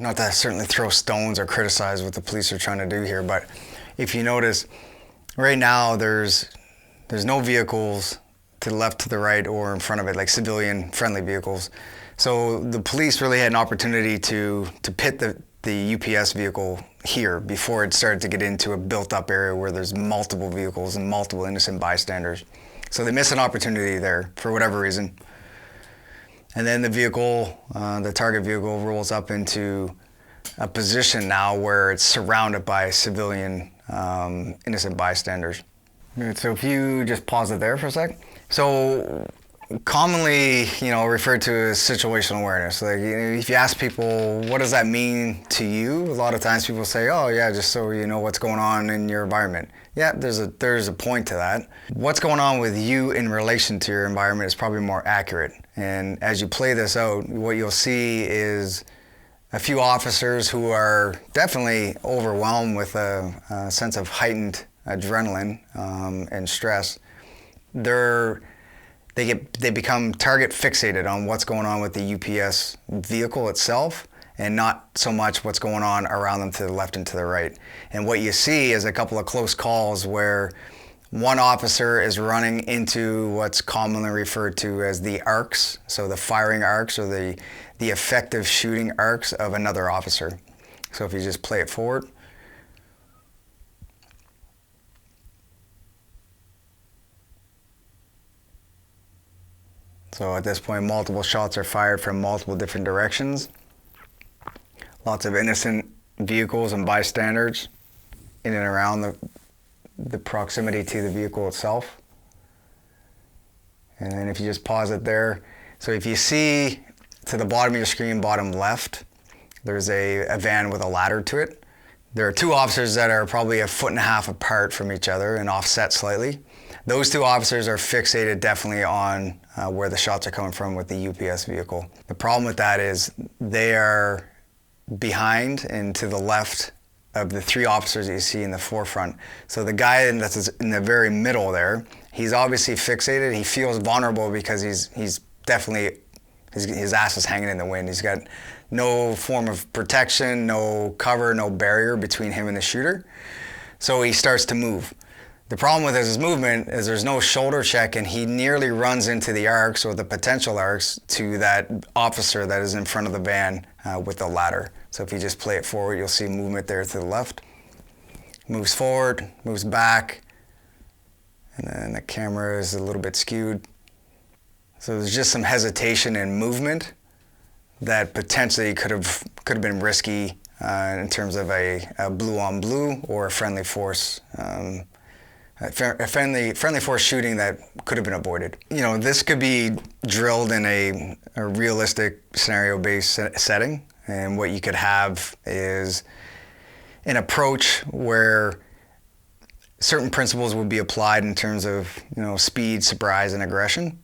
not to certainly throw stones or criticize what the police are trying to do here, but if you notice, right now there's no vehicles to the left, to the right, or in front of it, like civilian-friendly vehicles. So the police really had an opportunity to pit the UPS vehicle here before it started to get into a built-up area where there's multiple vehicles and multiple innocent bystanders. So they missed an opportunity there for whatever reason. And then the vehicle, the target vehicle, rolls up into a position now where it's surrounded by civilian innocent bystanders. So if you just pause it there for a sec. So commonly, referred to as situational awareness. Like, if you ask people, what does that mean to you? A lot of times people say, oh yeah, just so you know what's going on in your environment. Yeah, there's a point to that. What's going on with you in relation to your environment is probably more accurate. And as you play this out, what you'll see is a few officers who are definitely overwhelmed with a sense of heightened adrenaline and stress. They become target fixated on what's going on with the UPS vehicle itself, and not so much what's going on around them to the left and to the right. And what you see is a couple of close calls where one officer is running into what's commonly referred to as the arcs, so the firing arcs or the effective shooting arcs of another officer. So if you just play it forward. So at this point, multiple shots are fired from multiple different directions. Lots of innocent vehicles and bystanders in and around the proximity to the vehicle itself. And then if you just pause it there. So if you see to the bottom of your screen, bottom left, there's a van with a ladder to it. There are two officers that are probably 1.5 feet apart from each other and offset slightly. Those two officers are fixated definitely on where the shots are coming from with the UPS vehicle. The problem with that is they are behind and to the left of the three officers that you see in the forefront. So the guy that's in the very middle there, he's obviously fixated. He feels vulnerable because he's definitely, his ass is hanging in the wind. He's got no form of protection, no cover, no barrier between him and the shooter. So he starts to move. The problem with his movement is there's no shoulder check, and he nearly runs into the arcs or the potential arcs to that officer that is in front of the van with the ladder. So if you just play it forward, you'll see movement there to the left. Moves forward, moves back, and then the camera is a little bit skewed. So there's just some hesitation and movement that potentially could have been risky in terms of a blue on blue or a friendly force. A friendly force shooting that could have been avoided. This could be drilled in a realistic scenario-based setting, and what you could have is an approach where certain principles would be applied in terms of speed, surprise, and aggression.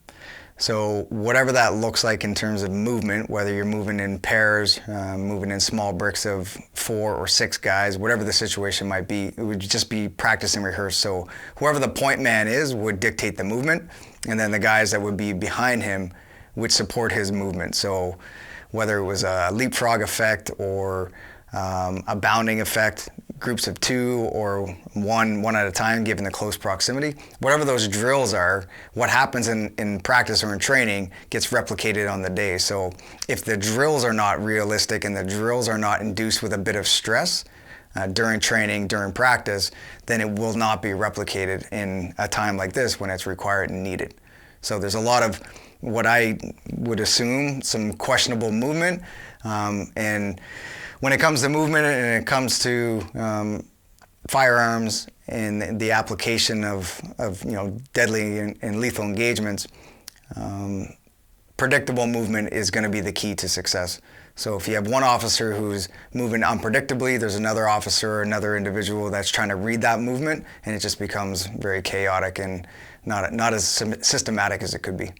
So whatever that looks like in terms of movement, whether you're moving in pairs, moving in small bricks of 4 or 6 guys, whatever the situation might be, it would just be practice and rehearse. So whoever the point man is would dictate the movement, and then the guys that would be behind him would support his movement. So whether it was a leapfrog effect or a bounding effect, groups of 2 or one at a time given the close proximity. Whatever those drills are, what happens in practice or in training gets replicated on the day. So if the drills are not realistic and the drills are not induced with a bit of stress during training, during practice, then it will not be replicated in a time like this when it's required and needed. So there's a lot of what I would assume some questionable movement, and when it comes to movement and it comes to firearms and the application of deadly and lethal engagements, predictable movement is going to be the key to success. So if you have one officer who's moving unpredictably, there's another officer or another individual that's trying to read that movement, and it just becomes very chaotic and not as systematic as it could be.